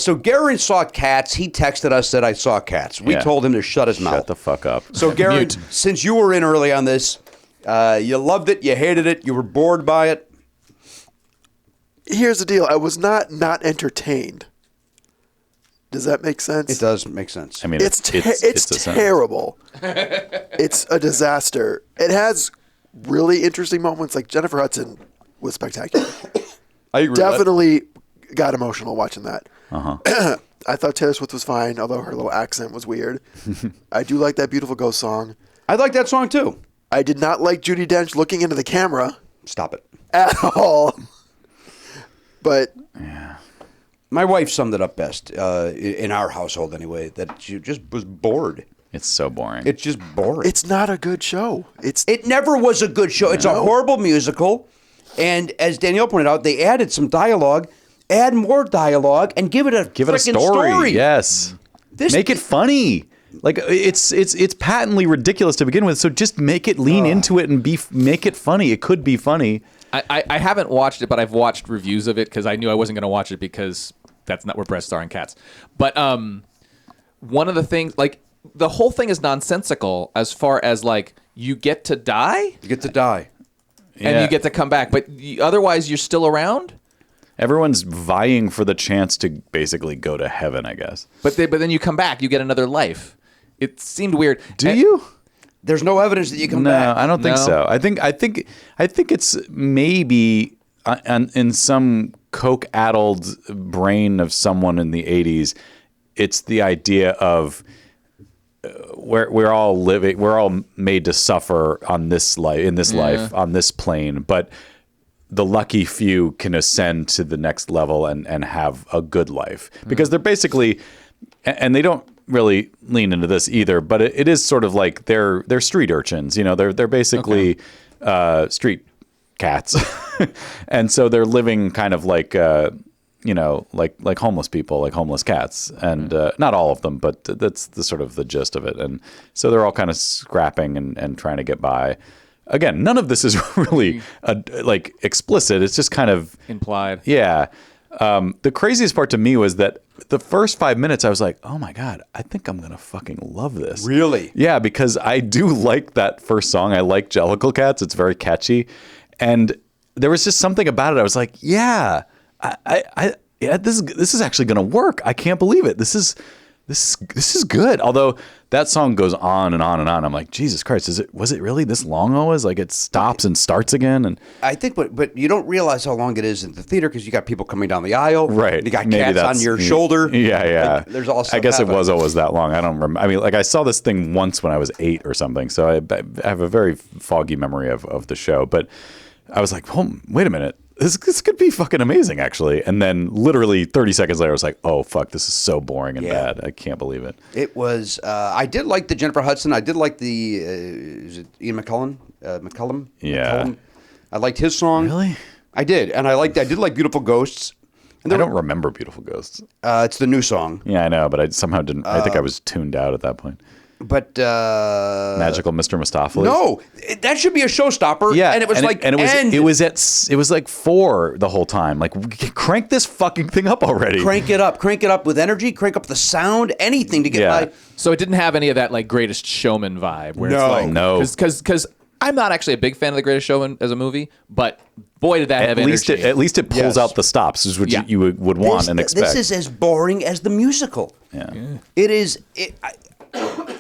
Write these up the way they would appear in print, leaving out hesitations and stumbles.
So Garen saw Cats. He texted us that I saw Cats. We told him to shut his mouth. Shut the fuck up. So Garen, since you were in early on this, you loved it, you hated it, you were bored by it. Here's the deal. I was not entertained. Does that make sense? It does make sense. I mean, it's terrible. It's a disaster. It has really interesting moments. Like Jennifer Hudson was spectacular. I agree. Definitely got emotional watching that. I thought Taylor Swift was fine, although her little accent was weird. I do like that Beautiful Ghost song. I like that song too. I did not like Judi Dench looking into the camera. Stop it. At all. But my wife summed it up best in our household anyway. That she just was bored. It's so boring. It's just boring. It's not a good show. It never was a good show. It's a horrible musical. And as Danielle pointed out, they added some dialogue. Add more dialogue and give it a story. Yes. Make it funny. Like it's patently ridiculous to begin with. So just make it lean into it and make it funny. It could be funny. I haven't watched it, but I've watched reviews of it because I knew I wasn't going to watch it because that's not where Brett's starring Cats. But one of the things, like, the whole thing is nonsensical as far as, like, you get to die. You get to die. And you get to come back. But otherwise, you're still around. Everyone's vying for the chance to basically go to heaven, I guess. But then you come back. You get another life. It seemed weird. Do you? There's no evidence that you come back. No, I don't think so. I think it's maybe in some coke-addled brain of someone in the 80s, it's the idea of we're all living, we're all made to suffer on this life, on this plane, but the lucky few can ascend to the next level and have a good life because they're basically, and they don't really lean into this either, but it is sort of like they're street urchins, you know, they're basically street cats. And so they're living kind of like, you know, like homeless people, like homeless cats, and not all of them, but that's the sort of the gist of it. And so they're all kind of scrapping and trying to get by. Again, none of this is really like explicit. It's just kind of implied. Yeah. The craziest part to me was that the first 5 minutes I was like, oh my God, I think I'm going to fucking love this. Really? Yeah, because I do like that first song. I like Jellicle Cats. It's very catchy. And there was just something about it. I was like, yeah, this is actually going to work. I can't believe it. This is good. Although that song goes on and on and on. I'm like, Jesus Christ, was it really this long always? Like it stops and starts again. And I think, but you don't realize how long it is in the theater because you got people coming down the aisle. Right. You got cats on your shoulder. Yeah. Like, there's also. I guess it was always that long. I don't remember. I mean, like I saw this thing once when I was 8 or something. So I have a very foggy memory of the show. But I was like, oh, wait a minute. This could be fucking amazing, actually. And then literally 30 seconds later, I was like, oh, fuck, this is so boring and bad. I can't believe it. It was, I did like the Jennifer Hudson. I did like the, is it Ian McCullum? Yeah. McCullum. I liked his song. Really? I did. And I did like Beautiful Ghosts. And I don't remember Beautiful Ghosts. It's the new song. Yeah, I know, but I somehow didn't. I think I was tuned out at that point. But Magical Mr. Mistopheles. No, that should be a showstopper. Yeah, and it was it was like 4 the whole time. Like crank this fucking thing up already. Crank it up with energy. Crank up the sound. Anything to get by. So it didn't have any of that like Greatest Showman vibe. Where No. it's like, No. Because I'm not actually a big fan of The Greatest Showman as a movie, but boy did that have energy. At least it pulls out the stops, is what you would want and expect. This is as boring as the musical. Yeah. It is.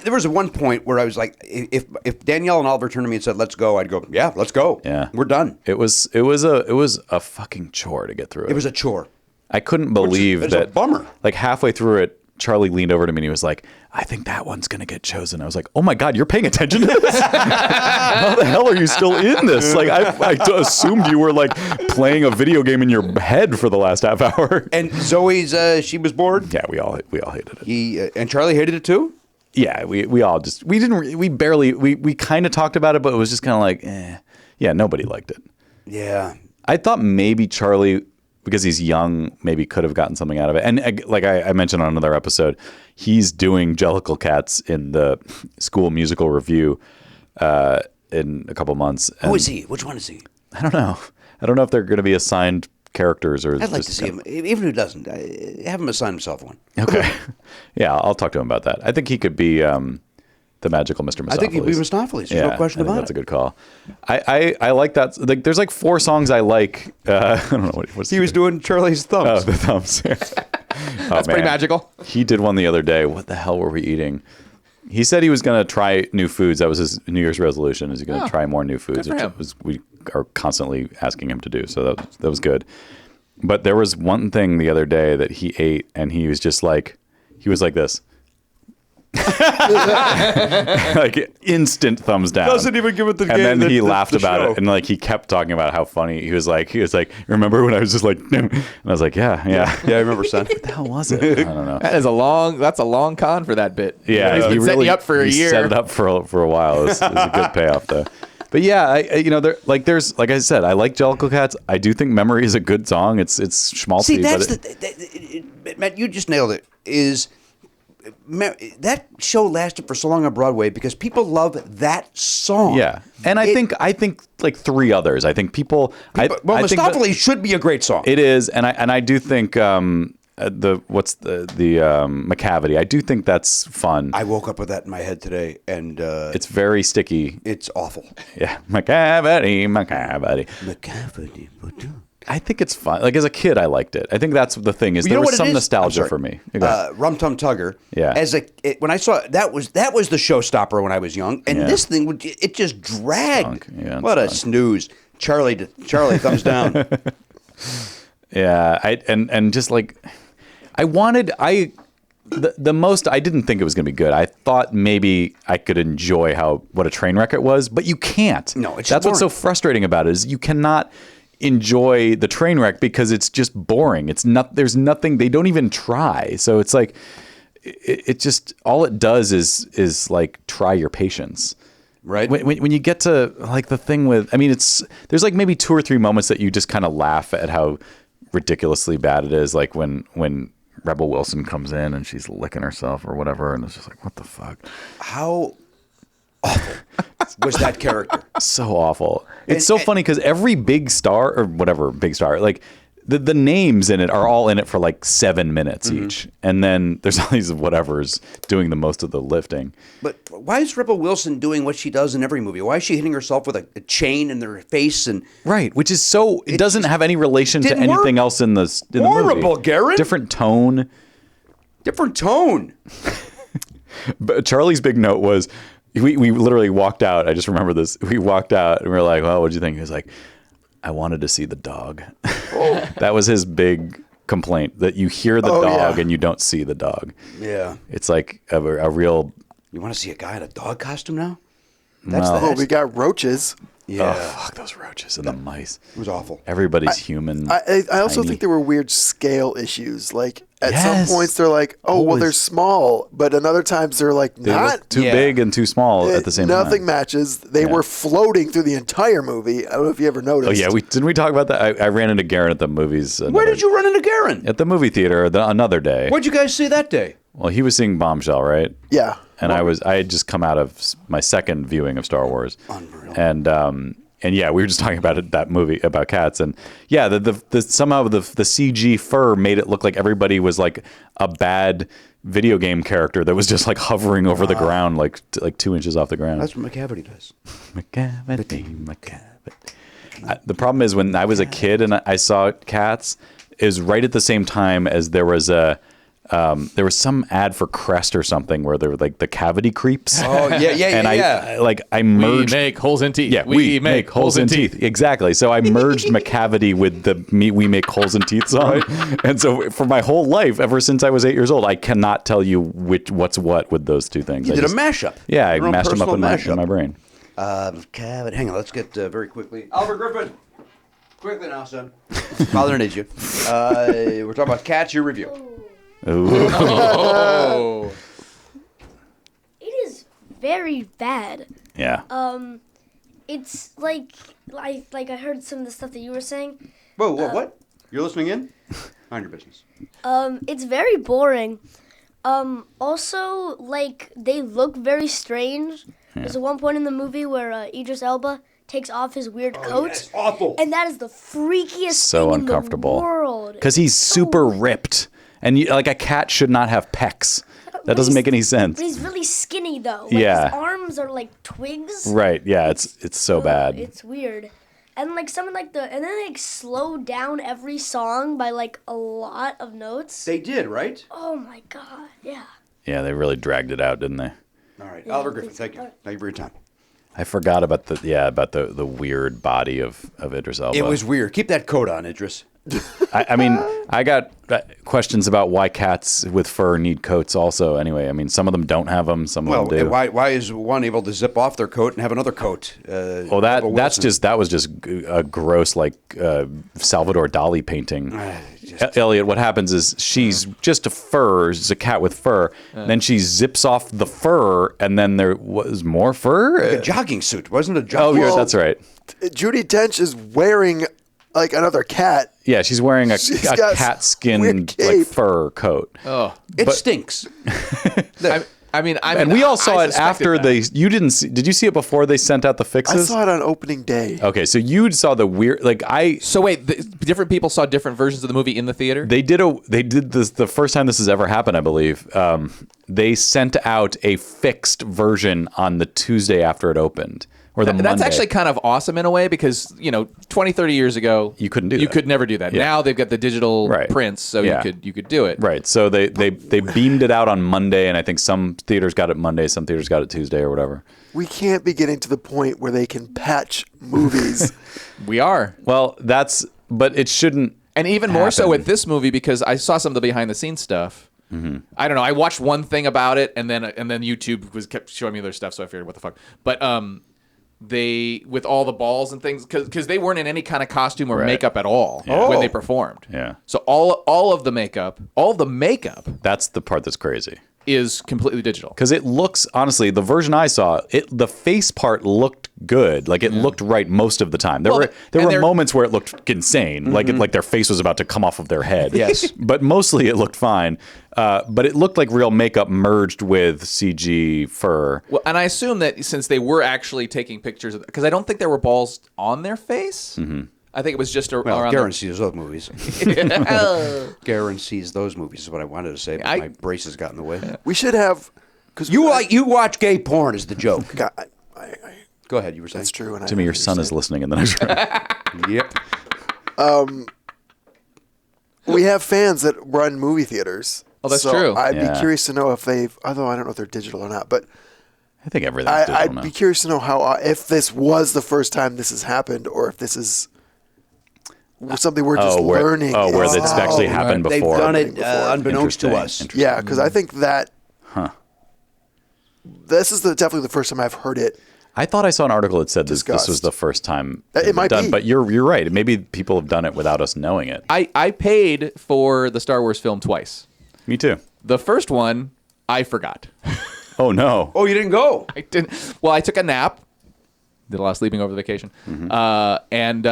There was one point where I was like, if Danielle and Oliver turned to me and said, "Let's go," I'd go, "Yeah, let's go. Yeah, we're done." It was a fucking chore to get through it. It was a chore. I couldn't believe that. It's a bummer. Like halfway through it, Charlie leaned over to me and he was like, "I think that one's gonna get chosen." I was like, "Oh my God, you're paying attention to this? How the hell are you still in this?" Like I assumed you were like playing a video game in your head for the last half hour. And Zoe's, she was bored. Yeah, we all hated it. And Charlie hated it too. Yeah, we all just we kind of talked about it, but it was just kind of like, yeah, nobody liked it. Yeah, I thought maybe Charlie, because he's young, maybe could have gotten something out of it. And like I mentioned on another episode, he's doing Jellicle Cats in the school musical review in a couple months. Who is he? Which one is he? I don't know. I don't know if they're going to be assigned characters or. I'd like to see him, even who doesn't. Have him assign himself one. Okay, yeah, I'll talk to him about that. I think he could be the magical Mr. Mistopheles. I think he'd be Mistopheles. There's no question about it. That's a good call. I like that. Like, there's like 4 songs I like. I don't know what he was doing. Charlie's thumbs. Oh, the thumbs. That's pretty magical. He did one the other day. What the hell were we eating? He said he was going to try new foods. That was his New Year's resolution. Is he going to try more new foods? Which we are constantly asking him to do. So that was good. But there was one thing the other day that he ate, and he was like this. Like instant thumbs down. Doesn't even give it the and game. then he laughed about it, and like he kept talking about how funny he was. Like remember when I was just like, and I was like, yeah, I remember, son. What the hell was it? I don't know. That's a long con for that bit. Yeah, he's been setting you up for a year. Set it up for a while. It was a good payoff though. But yeah, there's like I said, I like Jellicle Cats. I do think Memory is a good song. It's schmaltzy. See, that's Matt, you just nailed it. That show lasted for so long on Broadway because people love that song. Yeah, and I think like 3 others. I think people. Mistopheles should be a great song. It is, and I do think the Macavity. I do think that's fun. I woke up with that in my head today, and it's very sticky. It's awful. Yeah, Macavity. I think it's fun. Like as a kid, I liked it. I think that's the thing is there was some nostalgia for me. Rum Tum Tugger. Yeah. When I saw it, that was the showstopper when I was young, and this thing it just dragged. Yeah, what a snooze, Charlie thumbs down. Yeah, and just like the most I didn't think it was going to be good. I thought maybe I could enjoy what a train wreck it was, but you can't. No, it's that's boring. what's so frustrating about it is you cannot enjoy the train wreck because it's just boring. There's nothing. They don't even try. So it's like it just all it does is like try your patience. Right. When you get to like the thing with, I mean, there's like maybe 2 or 3 moments that you just kind of laugh at how ridiculously bad it is. Like when Rebel Wilson comes in and she's licking herself or whatever, and it's just like, what the fuck? How awful was that character? So awful. It's so funny because every big star or whatever big star, like the names in it are all in it for like 7 minutes each, and then there's all these whatevers doing the most of the lifting. But why is Rebel Wilson doing what she does in every movie? Why is she hitting herself with a chain in her face and right? Which is so it doesn't have any relation to anything else in the horrible, movie. Garen. Different tone. But Charlie's big note was. We literally walked out. I just remember this. We walked out and we were like, well, what'd you think? He was like, I wanted to see the dog. That was his big complaint, that you hear the dog and you don't see the dog. Yeah. It's like a real... You want to see a guy in a dog costume now? We got roaches. Yeah. Oh, fuck those roaches and the mice. It was awful. Everybody's human. I also think there were weird scale issues. Like at some points they're like, well, they're small, but in other times they're like not too big and too small at the same time. Nothing matches. They were floating through the entire movie. I don't know if you ever noticed. Oh yeah, didn't we talk about that? I ran into Garen at the movies. Where did you run into Garen? At the movie theater another day. What'd you guys see that day? Well, he was seeing Bombshell, right? Yeah. And I had just come out of my second viewing of Star Wars. Unreal. And yeah, we were just talking about that movie about cats, and yeah, the somehow the CG fur made it look like everybody was like a bad video game character that was just like hovering over the ground, like 2 inches off the ground. That's what Macavity does. Macavity. The problem is when I was a kid and I saw Cats, is right at the same time as there was some ad for Crest or something where they were like the cavity creeps. Oh yeah. I merged. We make holes in teeth. Yeah, we make holes in teeth. Exactly. So I merged Macavity with the We Make Holes in Teeth song, and so for my whole life, ever since I was 8 years old, I cannot tell you what's what with those two things. You did a mashup. Yeah, I mashed them up in my brain. Cavity. Hang on, let's get very quickly. Albert Griffin. Quickly now, son. Father needs you. We're talking about Cats. Your review. Oh. It is very bad. Yeah. It's like I heard some of the stuff that you were saying. Whoa, what? You're listening in? Mind your business. It's very boring. Also, like, they look very strange. There's one point in the movie where Idris Elba takes off his weird coat. That's awful. And that is the freakiest So thing uncomfortable. in the world. Because he's super ripped, and like a cat should not have pecs. That doesn't make any sense. But he's really skinny though. Like, Yeah. his arms are like twigs. Right? Yeah. It's so bad. It's weird. And like something like and then they like slow down every song by like a lot of notes. They did, right? Oh my god, yeah. Yeah, they really dragged it out, didn't they? All right, Oliver Griffin, thank you. Thank you for your time. I forgot about the weird body of Idris Elba. It was weird. Keep that coat on, Idris. I mean, I got questions about why cats with fur need coats also. Anyway, I mean, some of them don't have them, some of them do. Why is one able to zip off their coat and have another coat? Well, that was just a gross Salvador Dali painting. Elliot, what happens is she's just a cat with fur. Then she zips off the fur, and then there was more fur. a jogging suit, wasn't it? A jogging Yeah, that's right. Judi Dench is wearing like another cat. Yeah, she's wearing a got cat skin weird like cape. fur coat. Oh, It stinks. And we all saw it after you didn't see. Did you see it before they sent out the I fixes? saw it on opening day. Okay, so you saw the weird So wait, different people saw different versions of the movie in the theater? They did this the first time this has ever happened, I believe. They sent out a fixed version on the Tuesday after it opened. Or the That's Monday. actually kind of awesome in a way because, 20, 30 years ago, You couldn't do You that. could never do that. Yeah. Now they've got the digital Right. prints, so Yeah. you could do it. Right. So they beamed it out on Monday, and I think some theaters got it Monday, some theaters got it Tuesday or whatever. We can't be getting to the point where they can patch movies. We are. Well, but it shouldn't. And even more so happen. with this movie because I saw some of the behind the scenes stuff. Mm-hmm. I don't know. I watched one thing about it, and then YouTube kept showing me other stuff, so I figured, what the fuck. But they with all the balls and things because they weren't in any kind of costume or makeup at all when they performed. Yeah. So all of the makeup, That's the part that's crazy. is completely digital. Because it looks, honestly, the version I saw, the face part looked good. Like it looked right most of the time. There were moments where it looked insane, like their face was about to come off of their head. Yes. But mostly it looked fine. But it looked like real makeup merged with CG fur. Well, and I assume that since they were actually taking pictures, because I don't think there were balls on their face. Mm-hmm. I think it was just around. Garen sees those movies. Garen sees those movies is what I wanted to say, but my brace has gotten in the way. We should have because You watch gay porn is the joke. I Go ahead, you were saying. that's true. And Jimmy, your son is listening in the next room. Yep. We have fans that run movie theaters. Oh, that's so true. I'd Yeah. be curious to know if although I don't know if they're digital or not, but I think everything's digital I'd now. be curious to know how if this was the first time this has happened, or if this is something we're just learning. where it's actually happened They've before. done it unbeknownst to us. Interesting. Yeah, because I think that this is definitely the first time I've heard it. I thought I saw an article that said this was Discussed. the first time It might done, be. but you're right. Maybe people have done it without us knowing it. I paid for the Star Wars film twice. Me too. The first one, I forgot. Oh no. Oh, you didn't go. I didn't. Well, I took a nap. Did a lot of sleeping over the vacation, and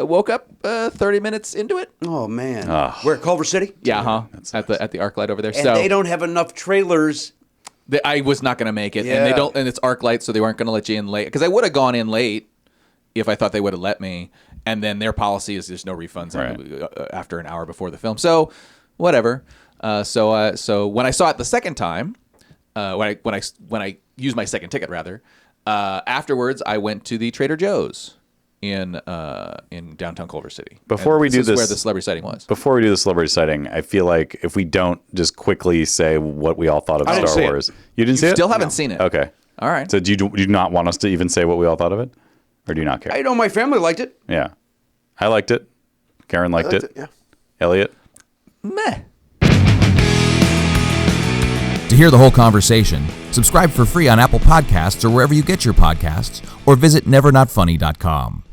woke up 30 minutes into it. Oh man. Where Culver City? Yeah, at the ArcLight over there. And so they don't have enough trailers. I was not going to make it, and Yeah. they don't. And it's ArcLight, so they weren't going to let you in late. Because I would have gone in late if I thought they would have let me. And then their policy is there's no refunds after an hour before the film. So whatever. So when I saw it the second time, when I used my second ticket rather, afterwards I went to the Trader Joe's in downtown Culver City. Before And we do this, is this- where the celebrity sighting was. Before we do the celebrity sighting, I feel like if we don't just quickly say what we all thought of I didn't Star see it. Wars, you didn't see it? Still haven't seen it. Okay. All right. So do you not want us to even say what we all thought of it, or do you not care? I know my family liked it. Yeah, I liked it. Karen liked it. Yeah. Elliot. Meh. To hear the whole conversation, subscribe for free on Apple Podcasts or wherever you get your podcasts, or visit nevernotfunny.com.